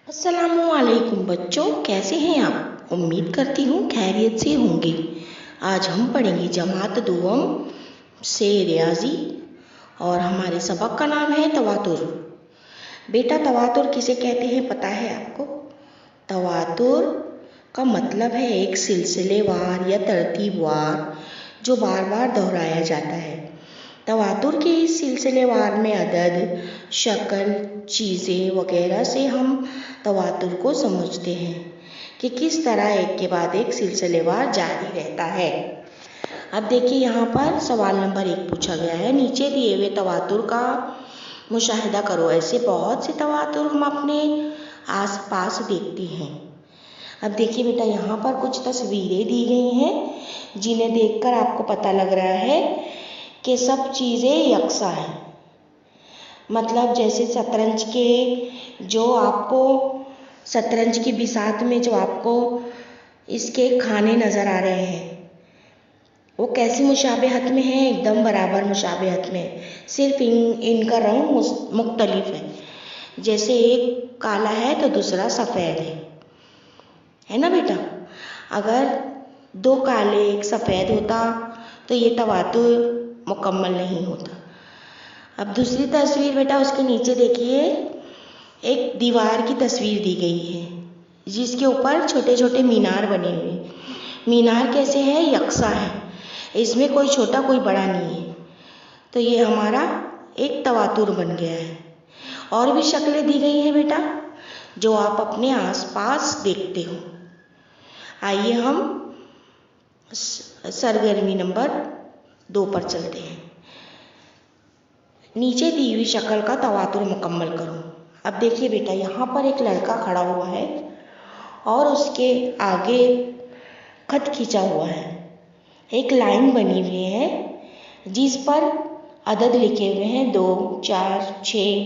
अस्सलामुअलैकुम बच्चों, कैसे हैं आप? उम्मीद करती हूँ खैरियत से होंगे। आज हम पढ़ेंगे जमात दुआम से रियाजी और हमारे सबक का नाम है तवातुर। बेटा, तवातुर किसे कहते हैं पता है आपको? तवातुर का मतलब है एक सिलसिलेवार या तरतीबवार जो बार बार दोहराया जाता है। तवातुर के इस सिलसिलेवार में अदद, शक्ल, चीज़ें वगैरह से हम तवातुर को समझते हैं कि किस तरह एक के बाद एक सिलसिलेवार जारी रहता है। अब देखिए, यहाँ पर सवाल नंबर 1 पूछा गया है, नीचे दिए हुए तवातुर का मुशाहिदा करो। ऐसे बहुत से तवातुर हम अपने आसपास देखते हैं। अब देखिए बेटा, यहाँ पर कुछ तस्वीरें दी गई हैं जिन्हें देखकर आपको पता लग रहा है कि सब चीज़ें यकसा हैं। मतलब जैसे शतरंज की बिसात में जो आपको इसके खाने नज़र आ रहे हैं, वो कैसी मुशाबहत में है? एकदम बराबर मुशाबहत में, सिर्फ इनका रंग मुख्तलिफ है। जैसे एक काला है तो दूसरा सफ़ेद है ना बेटा? अगर 2 काले एक सफ़ेद होता तो ये तवातुर मुकम्मल नहीं होता। अब दूसरी तस्वीर बेटा, उसके नीचे देखिए एक दीवार की तस्वीर दी गई है जिसके ऊपर छोटे छोटे मीनार बने हुए। मीनार कैसे है? यकसा है, इसमें कोई छोटा कोई बड़ा नहीं है। तो ये हमारा एक तवातुर बन गया है। और भी शक्लें दी गई हैं बेटा जो आप अपने आसपास देखते हो। आइए हम सरगर्मी नंबर 2 पर चलते हैं। नीचे दी हुई शक्ल का तवातुर मुकम्मल करो। अब देखिए बेटा, यहाँ पर एक लड़का खड़ा हुआ है और उसके आगे खत खींचा हुआ है। एक लाइन बनी हुई है जिस पर अदद लिखे हुए हैं 2, 4, 6।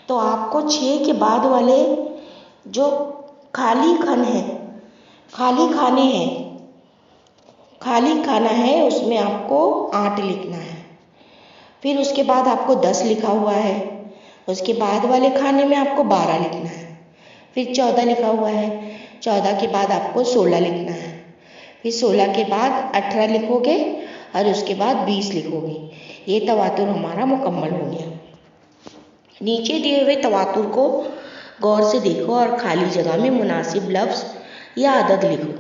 तो आपको 6 के बाद वाले जो खाली खाना है उसमें आपको 8 लिखना है। फिर उसके बाद आपको 10 लिखा हुआ है। उसके बाद वाले खाने में आपको 12 लिखना है। फिर 14 लिखा हुआ है। 14 के बाद आपको 16 लिखना है। फिर 16 के बाद 18 लिखोगे और उसके बाद 20 लिखोगे। ये तवातुर हमारा मुकम्मल हो गया। नीचे दिए हुए तवातुर को गौर से देखो और खाली जगह में मुनासिब लफ्ज़ या अदद लिखो।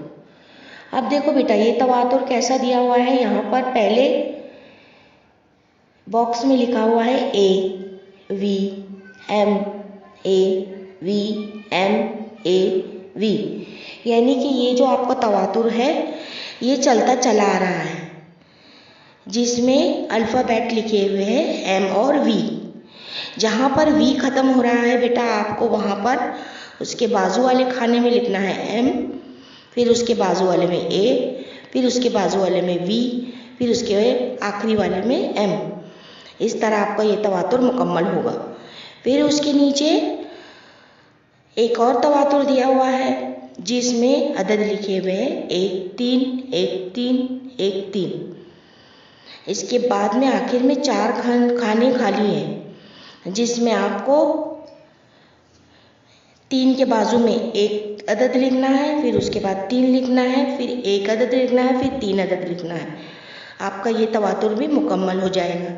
अब देखो बेटा, ये तवातुर कैसा दिया हुआ है? यहाँ पर पहले बॉक्स में लिखा हुआ है AVM, AVM, यानी कि ये जो आपका तवातुर है ये चलता चला आ रहा है, जिसमें अल्फ़ाबेट लिखे हुए हैं M और V। जहाँ पर V ख़त्म हो रहा है बेटा, आपको वहाँ पर उसके बाजू वाले खाने में लिखना है M, फिर उसके बाजू वाले में A, फिर उसके बाजू वाले में V, फिर उसके आखिरी वाले में M। इस तरह आपका ये तवातुर मुकम्मल होगा। फिर उसके नीचे एक और तवातुर दिया हुआ है जिसमें अदद लिखे हुए हैं 1, 3, 1, 3, 1, 3। इसके बाद में आखिर में 4 खाने खाली हैं जिसमें आपको 3 के बाजू में 1 अदद लिखना है, फिर उसके बाद 3 लिखना है, फिर 1 अदद लिखना है, फिर 3 अदद लिखना है। आपका ये तवातुर भी मुकम्मल हो जाएगा।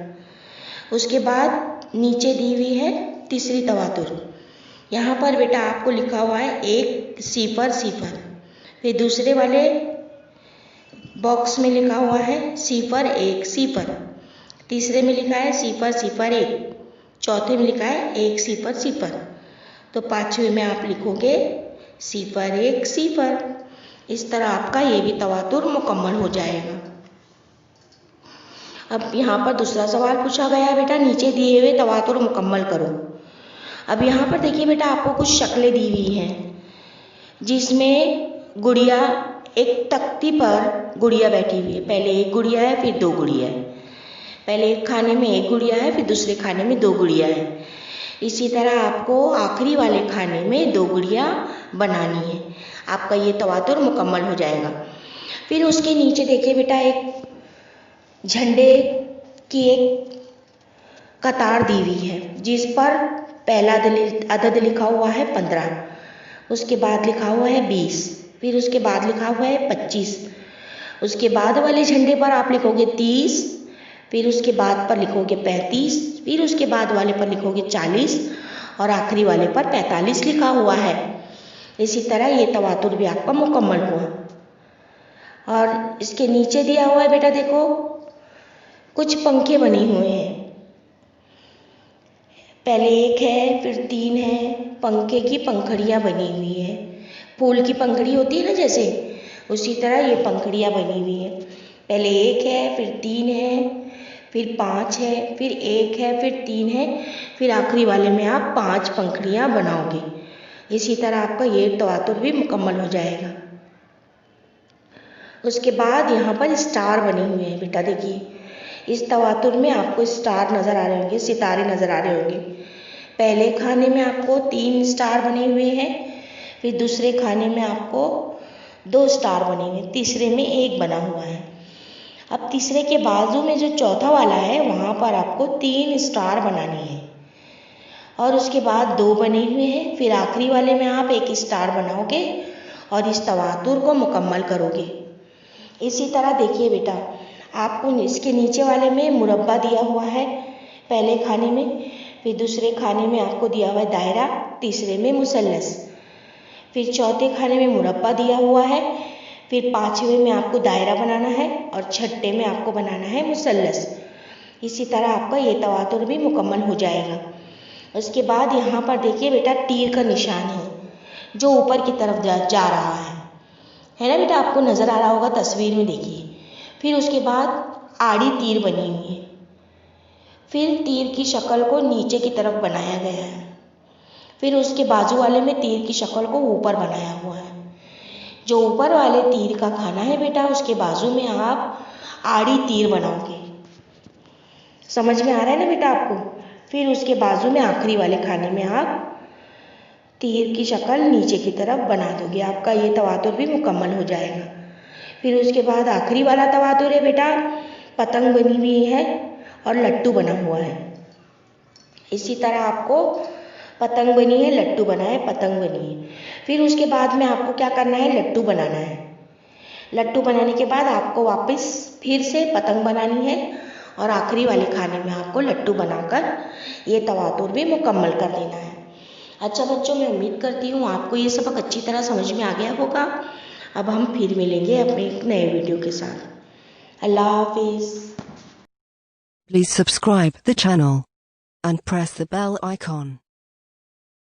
उसके बाद नीचे दी हुई है तीसरी तवातुर। यहाँ पर बेटा आपको लिखा हुआ है 1, 0, 0। फिर दूसरे वाले बॉक्स में लिखा हुआ है 0, 1, 0। तीसरे में लिखा है 0, 0, 1। चौथे में लिखा है 1, 0, 0। तो पाँचवें में आप लिखोगे 0, 1, 0। इस तरह आपका ये भी तवातुर मुकम्मल हो जाएगा। अब यहाँ पर दूसरा सवाल पूछा गया है बेटा, नीचे दिए हुए तवातुर मुकम्मल करो। अब यहाँ पर देखिए बेटा, आपको कुछ शक्लें दी हुई हैं जिसमें गुड़िया, एक तख्ती पर गुड़िया बैठी हुई है। पहले एक गुड़िया है, फिर 2 गुड़िया है। पहले एक खाने में 1 गुड़िया है, फिर दूसरे खाने में 2 गुड़िया है। इसी तरह आपको आखिरी वाले खाने में 2 गुड़िया बनानी है। आपका ये तवातुर मुकम्मल हो जाएगा। फिर उसके नीचे देखिए बेटा, एक झंडे की एक कतार दी हुई है जिस पर पहला अदद लिखा हुआ है 15। उसके बाद लिखा हुआ है 20, फिर उसके बाद लिखा हुआ है 25, उसके बाद वाले झंडे पर आप लिखोगे 30, फिर उसके बाद पर लिखोगे 35, फिर उसके बाद वाले पर लिखोगे 40 और आखिरी वाले पर 45 लिखा हुआ है। इसी तरह ये तवातुर भी आपका मुकम्मल हुआ। और इसके नीचे दिया हुआ है बेटा, देखो कुछ पंखे बने हुए हैं। पहले 1 है, फिर 3 है, पंखे की पंखड़ियाँ बनी हुई है। फूल की पंखड़ी होती है ना जैसे, उसी तरह ये पंखड़ियाँ बनी हुई है। पहले 1 है, फिर 3 है, फिर 5 है, फिर 1 है, फिर 3 है, फिर आखिरी वाले में आप 5 पंखड़ियाँ बनाओगे। इसी तरह आपका ये तवातुर भी मुकम्मल हो जाएगा। उसके बाद यहाँ पर स्टार बने हुए हैं बेटा, देखिए इस तवातुर में आपको स्टार नज़र आ रहे होंगे, सितारे नज़र आ रहे होंगे। पहले खाने में आपको 3 स्टार बने हुए हैं, फिर दूसरे खाने में आपको 2 स्टार बने हुए हैं, तीसरे में 1 बना हुआ है। अब तीसरे के बाजू में जो चौथा वाला है वहाँ पर आपको 3 स्टार बनाने हैं और उसके बाद 2 बने हुए हैं, फिर आखिरी वाले में आप 1 स्टार बनाओगे और इस तवातुर को मुकम्मल करोगे। इसी तरह देखिए बेटा, आपको इसके नीचे वाले में मुरब्बा दिया हुआ है पहले खाने में, फिर दूसरे खाने में आपको दिया हुआ है दायरा, तीसरे में मुसल्लस, फिर चौथे खाने में मुरब्बा दिया हुआ है, फिर 5वें में आपको दायरा बनाना है और छठे में आपको बनाना है मुसल्लस। इसी तरह आपका ये तवातुर भी मुकम्मल हो जाएगा। उसके बाद यहाँ पर देखिए बेटा, तीर का निशान है जो ऊपर की तरफ जा रहा है ना बेटा, आपको नज़र आ रहा होगा तस्वीर में, देखिए। फिर उसके बाद आड़ी तीर बनी हुई है, फिर तीर की शक्ल को नीचे की तरफ बनाया गया है, फिर उसके बाजू वाले में तीर की शक्ल को ऊपर बनाया हुआ है। जो ऊपर वाले तीर का खाना है बेटा, उसके बाजू में आप आड़ी तीर बनाओगे। समझ में आ रहा है ना बेटा आपको? फिर उसके बाजू में आखिरी वाले खाने में आप तीर की शक्ल नीचे की तरफ बना दोगे। आपका ये तवातुर भी मुकम्मल हो जाएगा। फिर उसके बाद आखिरी वाला तवातुर है बेटा, पतंग बनी हुई है और लट्टू बना हुआ है। इसी तरह आपको पतंग बनी है, लट्टू बना है, पतंग बनी है। फिर उसके बाद में आपको क्या करना है, लट्टू बनाना है। लट्टू बनाने के बाद आपको वापस फिर से पतंग बनानी है और आखिरी वाले खाने में आपको लट्टू बनाकर ये तवातुर भी मुकम्मल कर देना है। अच्छा बच्चों, मैं उम्मीद करती हूँ आपको ये सबक अच्छी तरह समझ में आ गया होगा। अब हम फिर मिलेंगे अपने एक नए वीडियो के साथ। अल्लाह हाफिज़। Please subscribe the channel and press the bell icon.